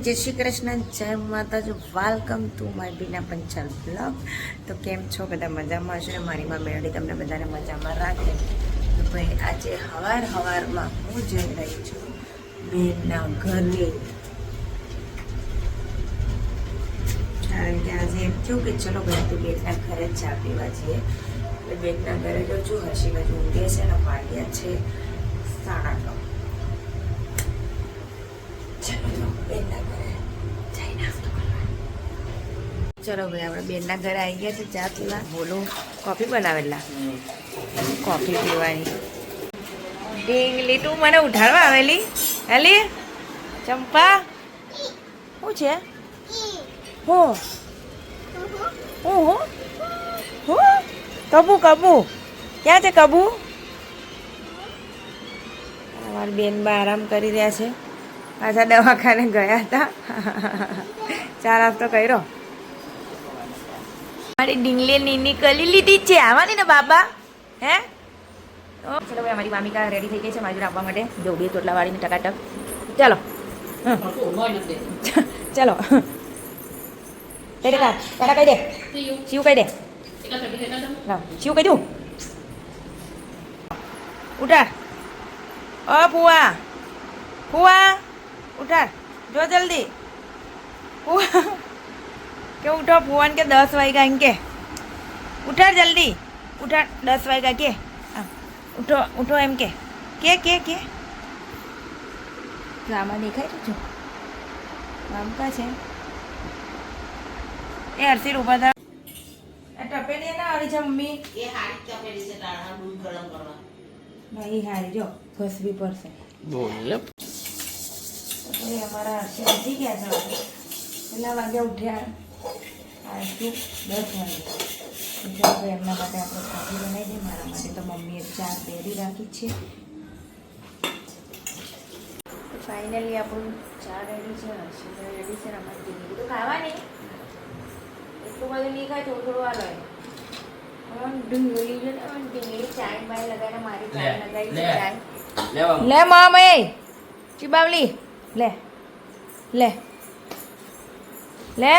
જય શ્રી કૃષ્ણ, જય માતાજી, welcome to my Bina Panchal blog. તો કેમ છો બધા? મજામાં હશે ને? મારી માં મેળવી તમને બધાને મજામાં રાખે. તો ભાઈ આજે હવારમાં હું જઈ રહી છું બેનના ઘરે, કારણ કે આજે એમ થયું કે ચલો ભાઈ તો બેનના ઘરે જ ચા પીવા જઈએ. એટલે બેનના ઘરે જો છું, હસી બાજુ ઊંઘે છે ને વાગ્યા છે 9:30. ચલો ભાઈ આપણે બેનના ઘરે આવી ગયા છે ચા પીવા. બોલું કોફી બનાવેલા, કોફી પીવાની. ડીંગલી તું મને ઉઠાડવા આવેલી હેલી ચંપા. શું છે? હું હું હું કબુ કબુ ક્યાં છે કબુ? અમારી બેન બા આરામ કરી રહ્યા છે, પાછા દવાખાને ગયા હતા. ચા નાસ્તો કર્યો. મારી ડીંગલી નીની કરી લીધી છે, આવવાની ને બાબા હે. ચલો ભાઈ અમારી મામિકા રેડી થઈ ગઈ છે મારી આવવા માટે. જોડી તોટલા વાળીને ટકાટક. ચાલો ચલો ટાટા કહી દે, શિવ કહી દે, શિવ કહી દઉં. ઉઠાડ ઓ ફુવા, ફુવા ઉઠાડ, જો જલ્દી ફુવા કે ઉઠો. ફુવાન કે 10 વાગ્યા એમ કે ઉઠાડ જલ્દી, ઉઠાડ 10 વાગ્યા કે ઉઠો ઉઠો એમ કે આમાં દેખાય છું આમ કા છે એ હર્ષિલ ઉભા થા. ટપેલી ના આવી છે મમ્મી, એ હારી ટપેલી છે તારા દૂધ ગરમ કરવા. નહીં હારી જો ઘસવી પડશે. બોલ અમારા હર્ષિલ ઉઠી ગયા છે, કેટલા વાગ્યા ઉઠ્યા? આજથી 10 વાગે. એમના માટે આપણે કોફી બનાવી દઈએ. મારા માટે તો મમ્મીએ ચા રેડી રાખી છે. ફાઇનલી આપણું ચા રેડી છે, હર્ષિલ રેડી છે. અમારી ટીવી તો ખાવાની એટલું બધું નહીં ખાય, થોડું થોડું આ લે. ડુંગળી છે ને ડુંગળી ચાય બાય લગાવીને મારી ચાય લગાવી છે. ચાય લે મમ, એ ચીબાવલી લે લે લે.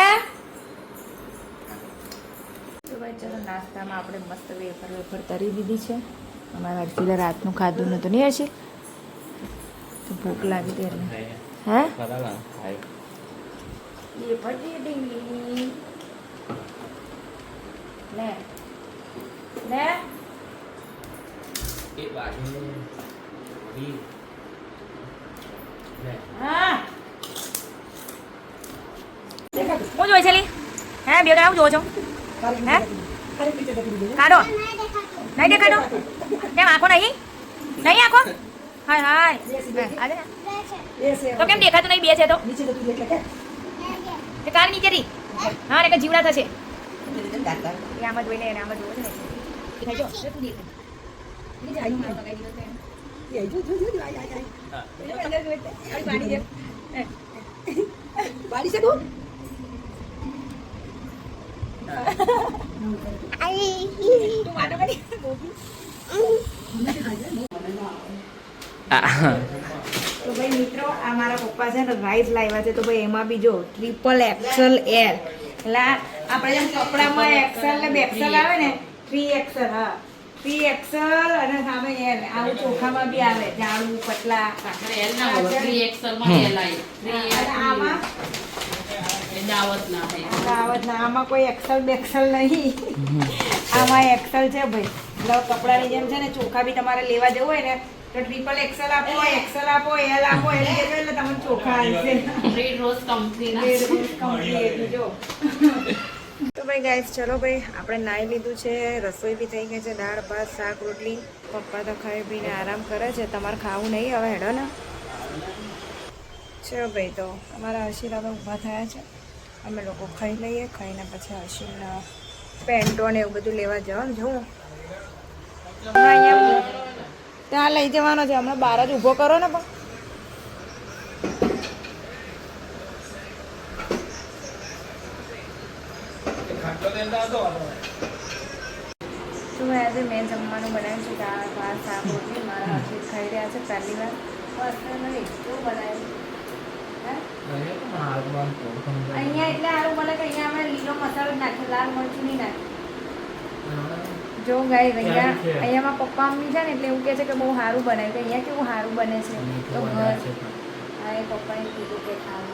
તો ભાઈ ચલો નાસ્તામાં આપણે મસ્ત વેફર તરી દીધી છે. અમારા હર્ષિલે રાતનું ખાધું નહોતું નહીં હર્ષિલ, તો ભૂખ લાગી હતી એટલે હે વેફર ડીંગલી લે લે. હા હું જોઈ છે હે બે આવું જોવો છો હે? કાઢો નહીં દેખાડો કેમ? આંખો નહીં આંખો? હાય હાય આજે તો કેમ દેખાતું નહીં? બે છે તો કાર નીચે રી. હા ને જીવડા થશે. એ આમાં જોઈને એને આમાં જોવો છે ને દેખાય જો તું બાડી છે તું તો ભાઈ મિત્રો આ મારા પપ્પા છે ને રાઈસ લાવ્યા છે. તો ભાઈ એમાં બી જો XXL L, એટલે આપણે જેમ કપડામાં XL ને બેક્સલ આવે ને 3XL. હા 3XL અને સામે L. આવું ચોખામાં બી આવે, જાડું પતલા. આમાં દાવત ના, આમાં કોઈ એક્સલ બેક્સલ નહીં. આમાં XL છે ભાઈ. એટલે કપડાની જેમ છે ને ચોખા બી તમારે લેવા જવું હોય ને તો XXL આપો, XL આપો, L આપો એટલે તમને ચોખા આવશે. રેડ રોઝ કંપની જો. તો ભાઈ ગાઈસ ચલો ભાઈ આપણે નાહી લીધું છે, રસોઈ બી થઈ ગઈ છે, દાળ ભાત શાક રોટલી. પપ્પા તો ખાઈ પીને આરામ કરે છે. તમારે ખાવું નહીં હવે હેડો ને. ચલો ભાઈ તો અમારા હર્ષિલ હવે ઊભા થયા છે. અમે લોકો ખાઈ લઈએ, ખાઈને પછી હર્ષિલના પેન્ટો ને એવું બધું લેવા જવાનું. જવું અહીંયા ત્યાં લઈ જવાનો છે. હમણાં બહાર જ ઊભો કરો ને. પણ તો આજે મેં જમવાનું બનાવ્યું છે, દાળ ભાત શાક રોટલી. મારા હર્ષિલ ખાઈ રહ્યા છે પહેલી વાર. બસ નહીં કેવું બનાવ્યું અહીંયા એટલે સારું બને કે અહીંયા અમે લીલો મસાલો જ નાખીએ, લાલ મરચું નહીં નાખીએ. જો ગાઈસ અહીંયામાં પપ્પા મમ્મી છે ને એટલે એવું કહે છે કે બહુ સારું બનાવ્યું. અહીંયા કેવું સારું બને છે તો ઘર. હા, એ પપ્પાએ કીધું કે ખાવું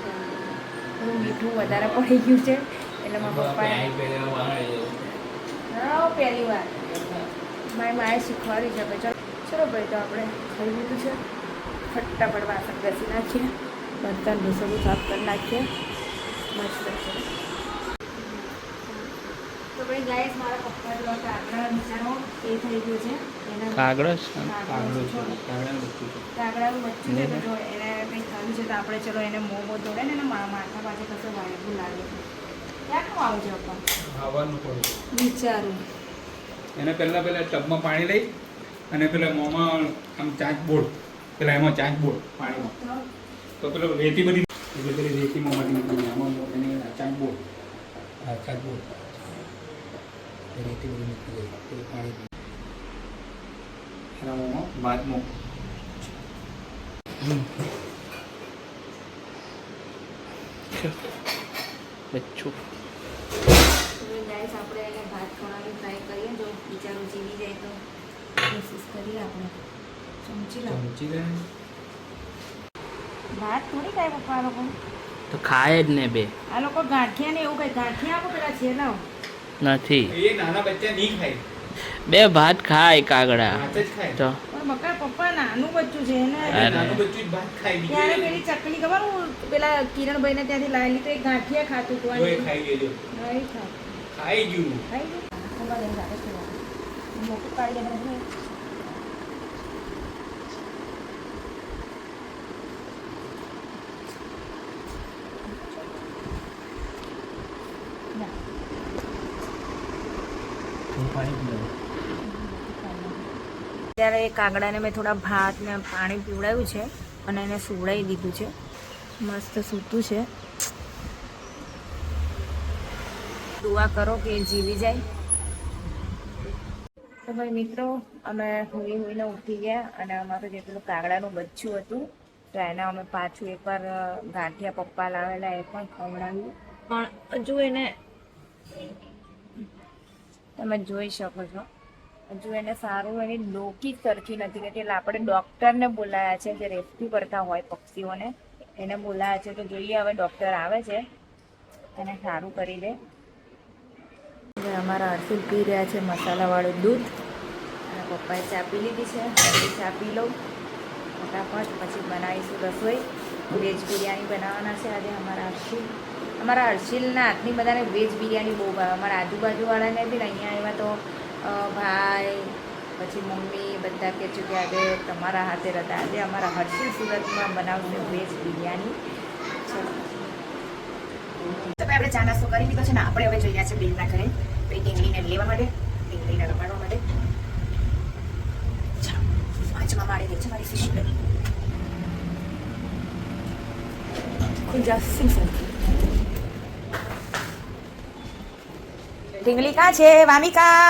થોડું મીઠું વધારે પડી ગયું છે એટલે મારા પપ્પાએ પહેલી વાર મારી માએ શીખવાડી છે. ચલો ચલો ભાઈ, તો આપણે ખાઈ લીધું છે. ફટાફટ વાસણ ઘસી નાખીએ, બર્તન રસોડું સાફ કરી નાખીએ. મસ્ત છે. તો ભાઈ ગાઈસ, મારા પપ્પા જો કાગડા બિચારો એ થઈ ગયો છે. કાગડાનું બચ્ચું છે. તો જો એને કંઈ થયું છે તો આપણે ચલો એને મોમો દોડે ને માથા પાસે કશે વાયગું લાગે છે. ક્યાંનું આવું છે પપ્પા? ખાવાનું પડે વિચારું. એને પહેલા ટબમાં પાણી લઈ અને પેલા મોંમાં આમ ચાંચ બોળ, પેલા એમાં ચાંચ બોળ પાણીમાં, તો પેલો રેતી બધી એટલે પેલી રેતી મોંમાંથી નીકળી આમાં એને ચાંચ બોળ, હા ચાંચ બોળ રેતી બધી નીકળી જાય પેલું પાણી એના મોંમાં ભાત મોં બચ્ચું. આપણે એને ભાત ખવડાવવાની ટ્રાય કરીએ. જો બિચારું જીવી જાય તો કોશિશ કરીએ આપણે. ચમચી લે. ભાત થોડી ખાય પપ્પા આ લોકો? તો ખાય જ ને બે. આ લોકો ગાંઠિયા ને એવું કઈ ગાંઠિયા આપો પેલા છે લાવ. નથી, એ નાના બચ્ચા નહીં ખાય. બે ભાત ખાય કાગડા. ભાત જ ખાય તો પણ બકા પપ્પા નાનું બચ્ચું છે એને. નાનું બચ્ચું જ ભાત ખાય. ત્યારે પેલી ચકલી ખબર હું પેલા કિરણભાઈ ને ત્યાંથી લાવેલી તો એ ગાંઠિયા ખાતું હતું. ખાઈ ગયો. નહીં ખાય. ખાઈ ગયું. મોટું કાઢી દે. ત્યારે એ કાગડાને મેં થોડા ભાત ને પાણી પીવડાવ્યું છે અને એને સુવડાવી દીધું છે. મસ્ત સૂતું છે. દુઆ કરો કે એ જીવી જાય. તો ભાઈ મિત્રો, અમે હોઈને ઉઠી ગયા અને અમારું જે પેલું કાગડાનું બચ્ચું હતું તો એને અમે પાછું એકવાર ગાંઠિયા પપ્પા લાવેલા એ પણ ખવડાવ્યું. પણ હજુ એને તમે જોઈ શકો છો હજુ એને સારું એની ડોકી સરખી નથી થતી. એટલે આપણે ડૉક્ટરને બોલાયા છે જે રેસ્ક્યુ કરતા હોય પક્ષીઓને, એને બોલાયા છે. તો જોઈએ હવે ડૉક્ટર આવે છે એને સારું કરી દે. હવે અમારા હર્ષિલ પી રહ્યા છે મસાલાવાળું દૂધ અને પપ્પાએ ચા પી લીધી છે. ચા પી લઉં ફટાફટ, પછી બનાવીશું રસોઈ. વેજ બિરયાની બનાવવાના છે આજે અમારા હર્ષિલના હાથની બધાને વેજ બિરયાની બહુ ભાવે. અમારા આજુબાજુવાળાને બી અહીંયા આવ્યા તો ભાઈ પછી મમ્મી બધા કહે છે કે આજે તમારા હાથે હતા. આજે અમારા હર્ષિલ સુરતમાં બનાવશે વેજ બિરયાની. ચલો તો ભાઈ આપણે ચા નાસ્તો કરી લીધો છે ને આપણે હવે જઈ રહ્યા છે બેનના ઘરે ટીંગલીને લેવા માટે, ટીંગલીને રમાડવા માટે. પાંચમાં માળી દે છે મારી સિસ્ટર. ખુલ જા સિંસન. ટીંગલી કાં છે વામિકા?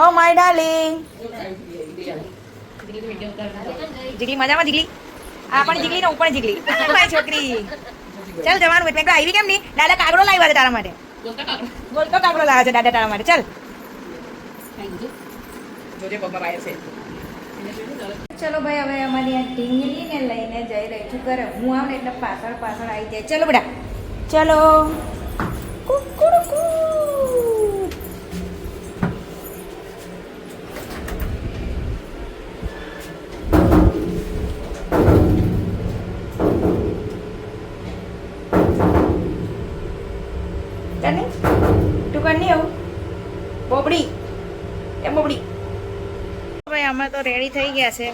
Oh my darling. જીગલી મજામાં? જીગલી આ પણ જીગલી ને હું પણ જીગલી. મારી છોકરી ચાલ જવાનું એટલે આવી કેમ નહીં? દાદા કાગડો લાવ્યા છે તારા માટે. બોલતો કાગડો લાવ્યા છે દાદા તારા માટે. ચાલ જોજે પપ્પા આવ્યા છે. ચલો ભાઈ, હવે અમારી આ ટીંગલીને લઈને જઈ રહી છું ઘરે. હું આવું ને એટલે પાછળ પાછળ આવી જાય. ચલો બેટા ચલો. કુકુડકુ. તું કરની આવું બોબડી એ બોબડી. ભાઈ અમે તો રેડી થઈ ગયા છે.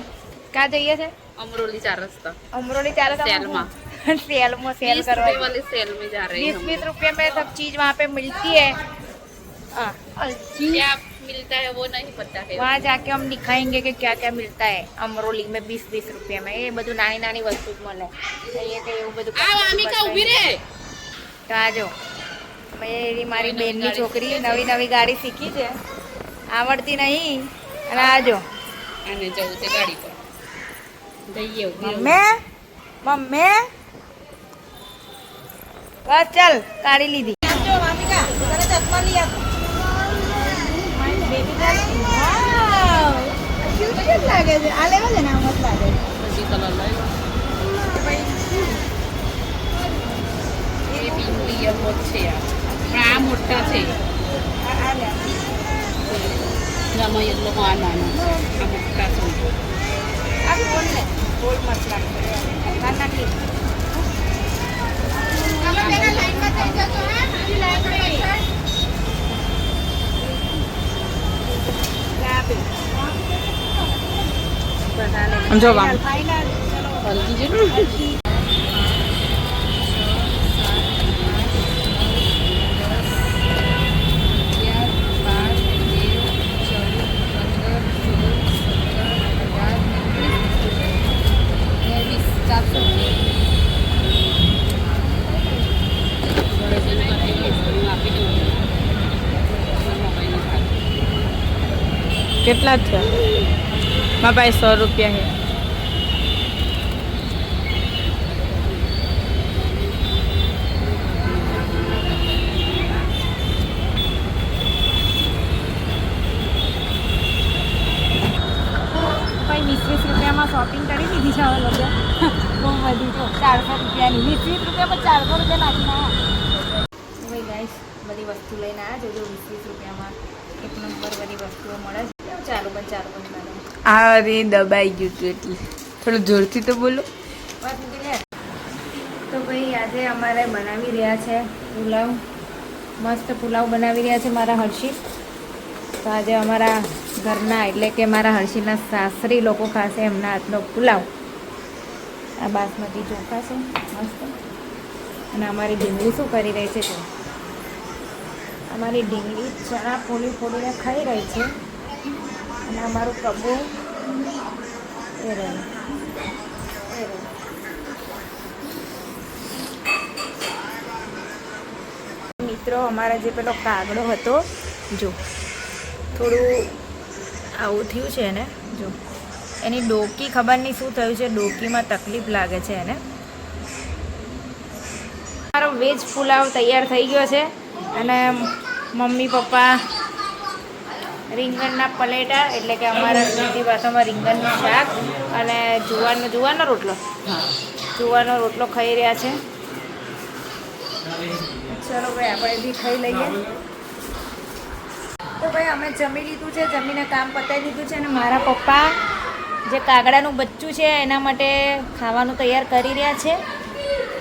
ક્યાં જઈએ છે? अमरोली 4 रास्ता. अमरोली 4 रास्ता सेल में सेल करवा वाले सेल में जा रहे हैं. 20 रुपये में सब चीज वहाँ पे मिलती है. क्या मिलता है वो नहीं पता है. वहाँ जाके हम दिखाएंगे कि क्या क्या मिलता है अमरोली में 20-20 रुपये में. ये બધું નાની નાની વસ્તુ જ મળે. અહીંયા કઈ એવું બધું આ વામિકા ઊભી રહે. તો આજો મારી બેનની છોકરી નવી નવી ગાડી શીખી છે, આવડતી નહીં. અને આજો આને જવું છે ગાડી પર. જઈએ મમ્મી મમ્મી બસ ચાલ કાઢી લીધી. જો મામિકા તને ચશ્મા લઈ આપ. મારી બેબી ચાલ. વાવ ક્યુટ ક્યુટ લાગે છે. આ લેવા છે ને આ મસ્ત લાગે છે. પછી કલર લઈ લો. એ પિંક યલો છે આ. પણ આ મોટા છે. આ લે. આમાં યલો આ નાના આ મોટા છે. આ ગોલ ને ગોલ મસ્ત લાગે. ના નાખી. જો વાહ. ફાઇનલ હલ્દી જેટલું કેટલા થયા? મારા પાસે 100 રૂપિયા છે. ભાઈ 20-20 રૂપિયામાં શોપિંગ કરી દીધી છે હવે લોકો. બહુ બધી તો 400 રૂપિયાની 20-20 રૂપિયામાં 400 રૂપિયા નાખીને ભાઈ ગાઈસ બધી વસ્તુ લઈને આવ્યા જોજો 20-20 રૂપિયામાં એક નંબર બધી વસ્તુઓ મળે છે. ચાલુ બંધ કરે આ રે દબાઈ ગયું હતું એટલે થોડું જોરથી તો બોલો. વાત મૂકી લે. તો ભાઈ આજે અમારે બનાવી રહ્યા છે પુલાવ. મસ્ત પુલાવ બનાવી રહ્યા છે મારા હર્ષિત. તો આજે અમારા ઘરના એટલે કે મારા હર્ષિતના સાસરી લોકો ખાશે એમના હાથનો પુલાવ. આ બાસમતી ચોખા છે મસ્ત. અને અમારી ઢીંગલી શું કરી રહી છે તો અમારી ઢીંગલી ચણા ફોડીને ખાઈ રહી છે. અને અમારું કબુ એ રહ્યું. મિત્રો અમારા જે પેલો કાગડો હતો જો થોડું આવું થયું છે એને જો એની ડોકી ખબર નહીં શું થયું છે. ડોકીમાં તકલીફ લાગે છે એને. મારો વેજ પુલાવ તૈયાર થઈ ગયો છે. અને મમ્મી પપ્પા રીંગણના પલેટા એટલે કે અમારા સીધી ભાષામાં રીંગણનું શાક અને જુવારનો રોટલો જુવારનો રોટલો ખાઈ રહ્યા છે. ચલો ભાઈ આપણે બી ખાઈ લઈએ. તો ભાઈ અમે જમી લીધું છે. જમીને કામ પતાવી દીધું છે. અને મારા પપ્પા જે કાગડાનું બચ્ચું છે એના માટે ખાવાનું તૈયાર કરી રહ્યા છે.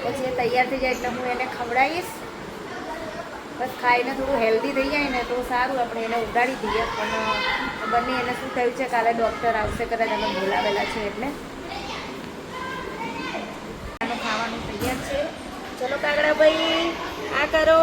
પછી એ તૈયાર થઈ જાય એટલે હું એને ખવડાવીશ. બસ ખાઈને થોડું હેલ્ધી થઈ જાય ને તો સારું આપણે એને ઉડાડી દઈએ. પણ ખબર નહીં એને શું થયું છે. કાલે ડૉક્ટર આવશે કદાચ અમે બોલાવેલા છે એટલે ખાવાનું તૈયાર છે. ચલો કાગડા ભાઈ આ કરો.